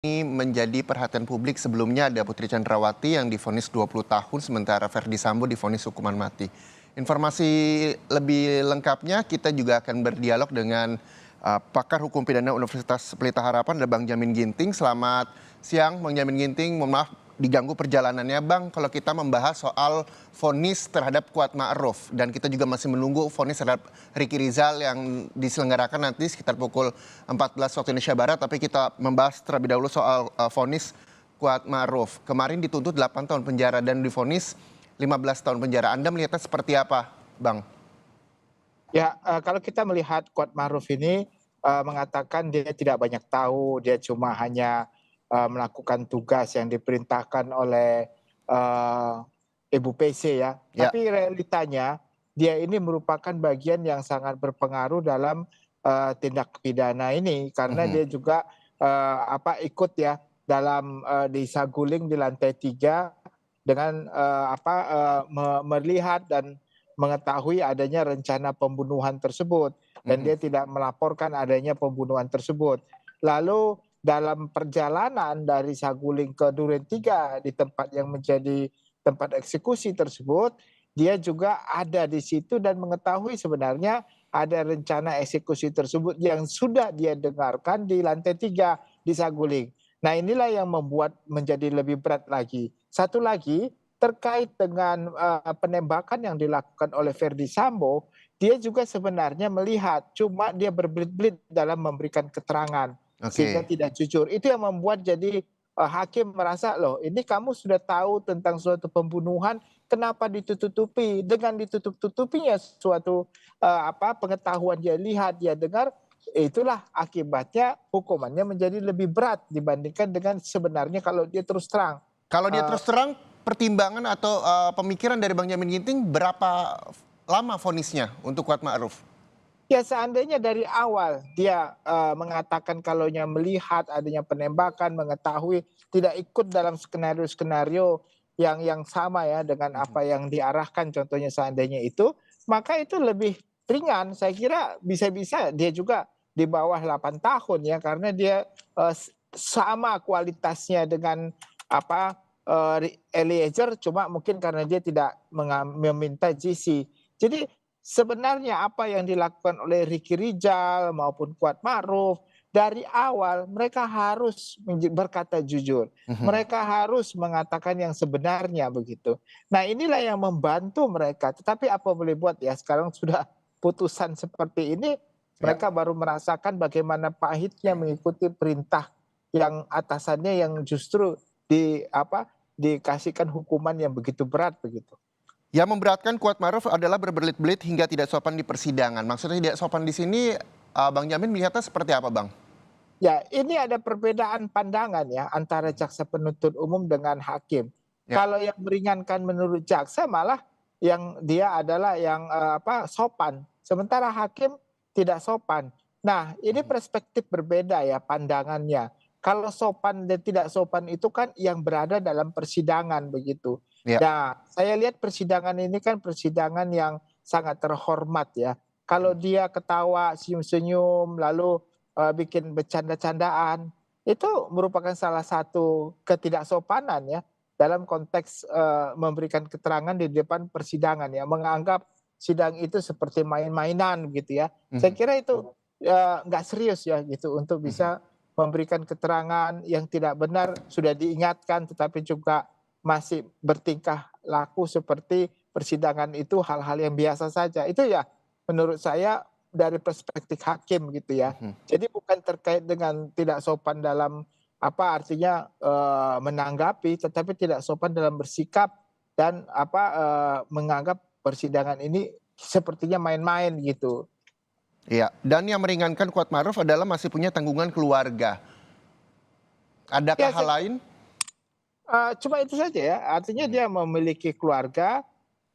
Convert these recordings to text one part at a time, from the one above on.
Ini menjadi perhatian publik. Sebelumnya ada Putri Chandrawati yang divonis 20 tahun, sementara Verdi Sambo divonis hukuman mati. Informasi lebih lengkapnya kita juga akan berdialog dengan pakar hukum pidana Universitas Pelita Harapan, ada Bang Jamin Ginting. Selamat siang Bang Jamin Ginting, mohon maaf diganggu perjalanannya Bang. Kalau kita membahas soal vonis terhadap Kuat Ma'ruf, dan kita juga masih menunggu vonis terhadap Ricky Rizal yang diselenggarakan nanti sekitar pukul 14 waktu Indonesia Barat. Tapi kita membahas terlebih dahulu soal vonis Kuat Ma'ruf. Kemarin dituntut 8 tahun penjara dan divonis 15 tahun penjara. Anda melihatnya seperti apa Bang? Ya, kalau kita melihat Kuat Ma'ruf ini mengatakan dia tidak banyak tahu, dia cuma hanya melakukan tugas yang diperintahkan oleh Ibu PC ya. Ya. Tapi realitanya dia ini merupakan bagian yang sangat berpengaruh dalam tindak pidana ini karena dia juga ikut ya dalam di saguling di lantai 3 dengan melihat dan mengetahui adanya rencana pembunuhan tersebut dan dia tidak melaporkan adanya pembunuhan tersebut. Lalu dalam perjalanan dari Saguling ke Duren 3 di tempat yang menjadi tempat eksekusi tersebut, dia juga ada di situ dan mengetahui sebenarnya ada rencana eksekusi tersebut yang sudah dia dengarkan di lantai 3 di Saguling. Nah, inilah yang membuat menjadi lebih berat lagi. Satu lagi, terkait dengan penembakan yang dilakukan oleh Verdi Sambo, dia juga sebenarnya melihat, cuma dia berbelit-belit dalam memberikan keterangan sehingga Oke. tidak jujur. Itu yang membuat jadi hakim merasa, loh ini kamu sudah tahu tentang suatu pembunuhan, kenapa ditutup-tutupi? Dengan ditutup-tutupinya suatu pengetahuan dia lihat, dia dengar, itulah akibatnya hukumannya menjadi lebih berat dibandingkan dengan sebenarnya kalau dia terus terang. Kalau dia Eh, terus terang, pertimbangan atau pemikiran dari Bang Jamin Ginting berapa lama vonisnya untuk Kuat Ma'ruf? Ya seandainya dari awal dia mengatakan kalaunya melihat adanya penembakan, mengetahui tidak ikut dalam skenario-skenario yang sama ya dengan apa yang diarahkan contohnya seandainya itu, maka itu lebih ringan. Saya kira bisa-bisa dia juga di bawah 8 tahun ya karena dia sama kualitasnya dengan Eliezer, cuma mungkin karena dia tidak meminta GC. Jadi sebenarnya apa yang dilakukan oleh Ricky Rizal maupun Kuat Ma'ruf, dari awal mereka harus berkata jujur. Mereka harus mengatakan yang sebenarnya begitu. Nah, inilah yang membantu mereka. Tetapi apa boleh buat ya, sekarang sudah putusan seperti ini, Ya. mereka baru merasakan bagaimana pahitnya mengikuti perintah yang atasannya yang justru dikasihkan hukuman yang begitu berat begitu. Yang memberatkan Kuat Ma'ruf adalah berbelit-belit hingga tidak sopan di persidangan. Maksudnya tidak sopan di sini, Bang Jamin melihatnya seperti apa, Bang? Ya, ini ada perbedaan pandangan ya antara jaksa penuntut umum dengan hakim. Ya. Kalau yang meringankan menurut jaksa malah yang dia adalah yang sopan, sementara hakim tidak sopan. Nah, ini perspektif berbeda ya pandangannya. Kalau sopan dan tidak sopan itu kan yang berada dalam persidangan begitu. Ya. Nah, saya lihat persidangan ini kan persidangan yang sangat terhormat ya. Kalau dia ketawa, senyum-senyum, lalu bikin bercanda-candaan, itu merupakan salah satu ketidaksopanan ya dalam konteks memberikan keterangan di depan persidangan ya, menganggap sidang itu seperti main-mainan gitu ya. Saya kira itu nggak serius ya gitu untuk bisa memberikan keterangan yang tidak benar, sudah diingatkan tetapi juga masih bertingkah laku seperti persidangan itu hal-hal yang biasa saja. Itu ya menurut saya dari perspektif hakim gitu ya. Jadi bukan terkait dengan tidak sopan dalam artinya menanggapi, tetapi tidak sopan dalam bersikap dan menganggap persidangan ini sepertinya main-main gitu. Iya. Dan yang meringankan Kuat Ma'ruf adalah masih punya tanggungan keluarga. Adakah Ya hal saya lain? cuma itu saja ya, artinya dia memiliki keluarga,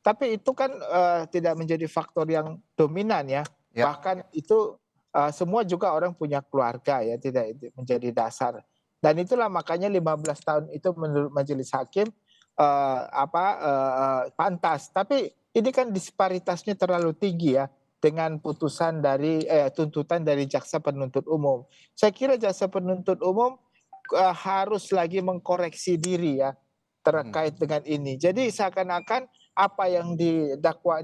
tapi itu kan tidak menjadi faktor yang dominan ya. Ya. Bahkan itu semua juga orang punya keluarga ya, tidak itu menjadi dasar. Dan itulah makanya 15 tahun itu menurut majelis hakim pantas. Tapi ini kan disparitasnya terlalu tinggi ya dengan putusan dari tuntutan dari jaksa penuntut umum. Saya kira jaksa penuntut umum harus lagi mengkoreksi diri ya terkait dengan ini. Jadi seakan-akan apa yang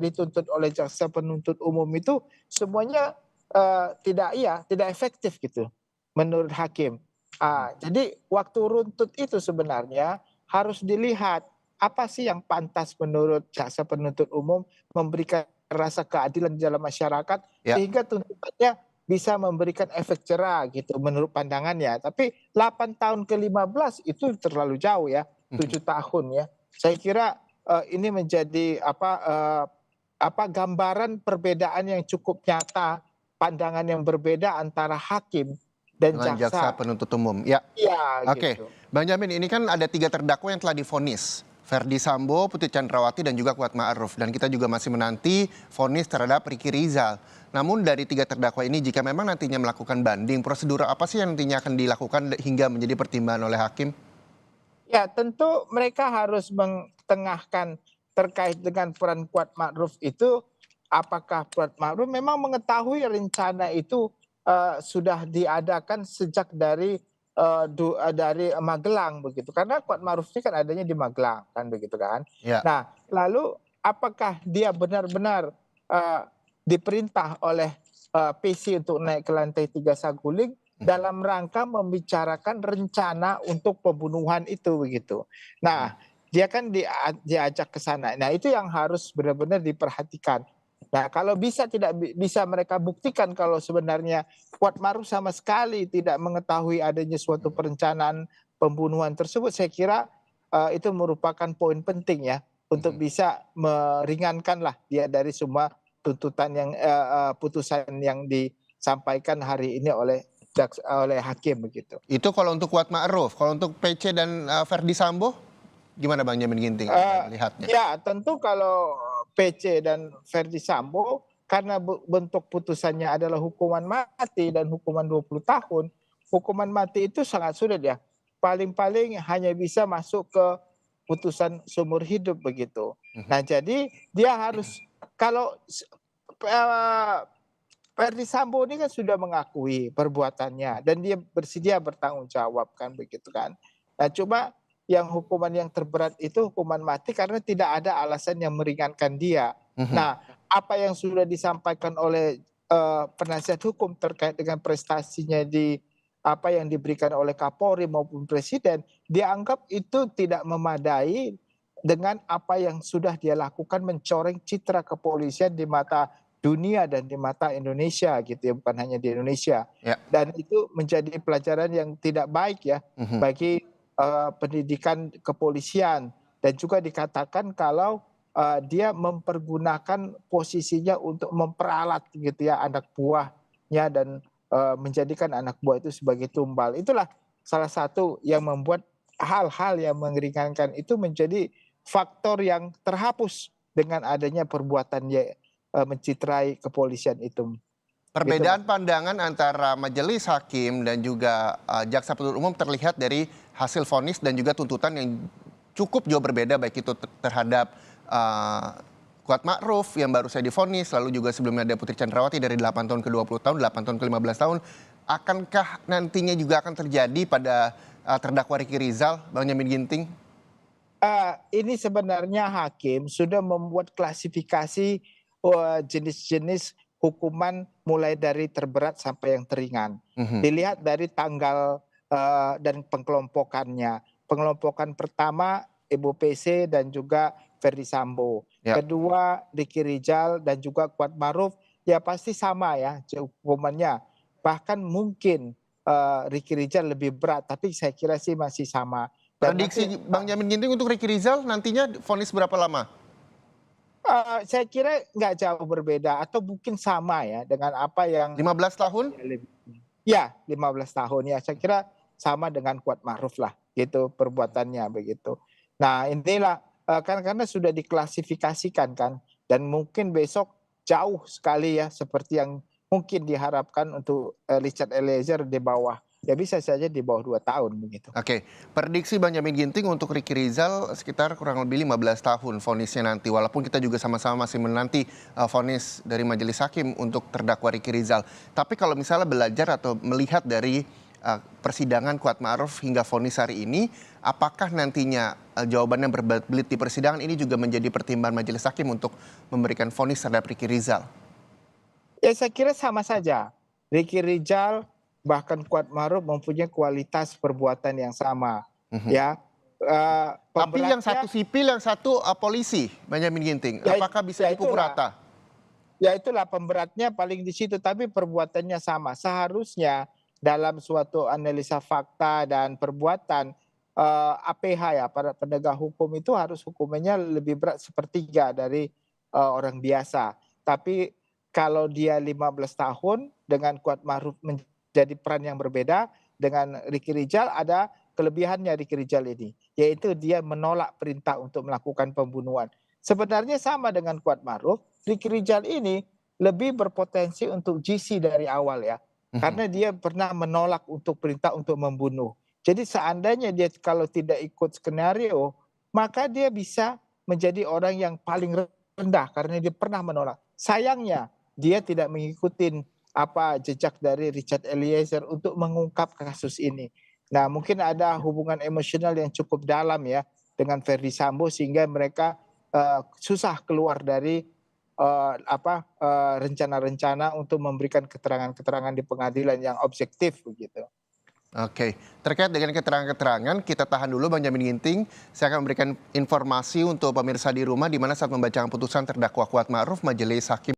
dituntut oleh jaksa penuntut umum itu semuanya tidak efektif gitu menurut hakim. Jadi waktu runtut itu sebenarnya harus dilihat apa sih yang pantas menurut jaksa penuntut umum memberikan rasa keadilan di dalam masyarakat Ya. sehingga tuntutannya bisa memberikan efek jerah gitu menurut pandangannya. Tapi 8 tahun ke 15 itu terlalu jauh ya, 7 tahun ya. Saya kira ini menjadi gambaran perbedaan yang cukup nyata, pandangan yang berbeda antara hakim dan Dengan jaksa jaksa. penuntut umum. Ya. Iya Oke, gitu. Bang Jamin, ini kan ada 3 terdakwa yang telah divonis. Ferdi Sambo, Putri Chandrawati, dan juga Kuat Ma'ruf. Dan kita juga masih menanti vonis terhadap Ricky Rizal. Namun dari 3 terdakwa ini, jika memang nantinya melakukan banding, prosedur apa sih yang nantinya akan dilakukan hingga menjadi pertimbangan oleh hakim? Ya tentu mereka harus mengetengahkan terkait dengan peran Kuat Ma'ruf itu, apakah Kuat Ma'ruf memang mengetahui rencana itu sudah diadakan sejak dari Magelang begitu. Karena Kuat Ma'ruf ini kan adanya di Magelang kan begitu kan. Ya. Nah, lalu apakah dia benar-benar diperintah oleh PC untuk naik ke lantai 3 Saguling dalam rangka membicarakan rencana untuk pembunuhan itu begitu. Nah, dia kan diajak ke sana. Nah, itu yang harus benar-benar diperhatikan. Nah, kalau tidak bisa mereka buktikan kalau sebenarnya Kuat Ma'ruf sama sekali tidak mengetahui adanya suatu perencanaan pembunuhan tersebut, saya kira itu merupakan poin penting ya untuk bisa meringankanlah dia dari semua tuntutan yang putusan yang disampaikan hari ini oleh hakim begitu. Itu kalau untuk Kuat Ma'ruf. Kalau untuk PC dan Ferdi Sambo, gimana Bang Jamin Ginting melihatnya? Ya tentu kalau PC dan Ferdi Sambo karena bentuk putusannya adalah hukuman mati dan hukuman 20 tahun, hukuman mati itu sangat sulit ya. Paling-paling hanya bisa masuk ke putusan seumur hidup begitu. Nah jadi dia harus kalau Ferdi Sambo ini kan sudah mengakui perbuatannya dan dia bersedia bertanggung jawab kan begitu kan. Nah cuma yang hukuman yang terberat itu hukuman mati karena tidak ada alasan yang meringankan dia. Nah apa yang sudah disampaikan oleh penasihat hukum terkait dengan prestasinya apa yang diberikan oleh Kapolri maupun Presiden, dianggap itu tidak memadai dengan apa yang sudah dia lakukan mencoreng citra kepolisian di mata dunia dan di mata Indonesia gitu ya, bukan hanya di Indonesia. Ya. Dan itu menjadi pelajaran yang tidak baik ya bagi pendidikan kepolisian, dan juga dikatakan kalau dia mempergunakan posisinya untuk memperalat gitu ya anak buahnya dan menjadikan anak buah itu sebagai tumbal. Itulah salah satu yang membuat hal-hal yang meringankan itu menjadi faktor yang terhapus dengan adanya perbuatannya mencitrai kepolisian itu. Perbedaan pandangan antara majelis hakim dan juga jaksa penuntut umum terlihat dari hasil vonis dan juga tuntutan yang cukup jauh berbeda, baik itu terhadap Kuat Ma'ruf yang baru saja divonis, lalu juga sebelumnya ada Putri Chandrawati dari 8 tahun ke 20 tahun, 8 tahun ke 15 tahun. Akankah nantinya juga akan terjadi pada terdakwa Ricky Rizal, Bang Jamin Ginting? Ini sebenarnya hakim sudah membuat klasifikasi jenis-jenis hukuman mulai dari terberat sampai yang teringan. Dilihat dari tanggal dan pengkelompokannya. Pengelompokan pertama Ibu PC dan juga Ferdi Sambo. Ya. Kedua Ricky Rizal dan juga Kuat Ma'ruf ya pasti sama ya hukumannya. Bahkan mungkin Ricky Rizal lebih berat, tapi saya kira sih masih sama. Dan Prediksi Bang Jamin Ginting untuk Ricky Rizal nantinya vonis berapa lama? Saya kira nggak jauh berbeda atau mungkin sama ya dengan apa yang 15 tahun? ya 15 tahun ya, saya kira sama dengan Kuat Ma'ruf lah gitu perbuatannya begitu. Nah inilah karena sudah diklasifikasikan kan, dan mungkin besok jauh sekali ya seperti yang mungkin diharapkan untuk Richard Eliezer di bawah. Ya bisa saja di bawah 2 tahun begitu. Oke, prediksi Bang Jamin Ginting untuk Ricky Rizal sekitar kurang lebih 15 tahun vonisnya nanti. Walaupun kita juga sama-sama masih menanti vonis dari majelis hakim untuk terdakwa Ricky Rizal. Tapi kalau misalnya belajar atau melihat dari persidangan Kuat Ma'ruf hingga vonis hari ini, apakah nantinya jawabannya berbelit di persidangan ini juga menjadi pertimbangan majelis hakim untuk memberikan vonis terhadap Ricky Rizal? Ya saya kira sama saja. Ricky Rizal bahkan Kuat Ma'ruf mempunyai kualitas perbuatan yang sama. Ya, Tapi yang satu sipil, yang satu polisi, Benyamin Ginting. Ya, Apakah bisa ya dipukul itulah. rata? Ya itulah pemberatnya paling di situ, tapi perbuatannya sama. Seharusnya dalam suatu analisa fakta dan perbuatan APH ya, para penegak hukum itu harus hukumannya lebih berat sepertiga dari orang biasa. Tapi kalau dia 15 tahun dengan Kuat Ma'ruf menjadi peran yang berbeda, dengan Ricky Rizal ada kelebihannya Ricky Rizal ini, yaitu dia menolak perintah untuk melakukan pembunuhan. Sebenarnya sama dengan Kuat Ma'ruf, Ricky Rizal ini lebih berpotensi untuk GC dari awal ya. Karena dia pernah menolak untuk perintah untuk membunuh. Jadi seandainya dia kalau tidak ikut skenario, maka dia bisa menjadi orang yang paling rendah karena dia pernah menolak. Sayangnya dia tidak mengikuti apa jejak dari Richard Eliezer untuk mengungkap kasus ini. Nah, mungkin ada hubungan emosional yang cukup dalam ya dengan Verdi Sambo sehingga mereka susah keluar dari rencana-rencana untuk memberikan keterangan-keterangan di pengadilan yang objektif begitu. Oke, terkait dengan keterangan-keterangan, kita tahan dulu Benyamin Ginting. Saya akan memberikan informasi untuk pemirsa di rumah di mana saat membacaan putusan terdakwa Kuat Ma'ruf, majelis hakim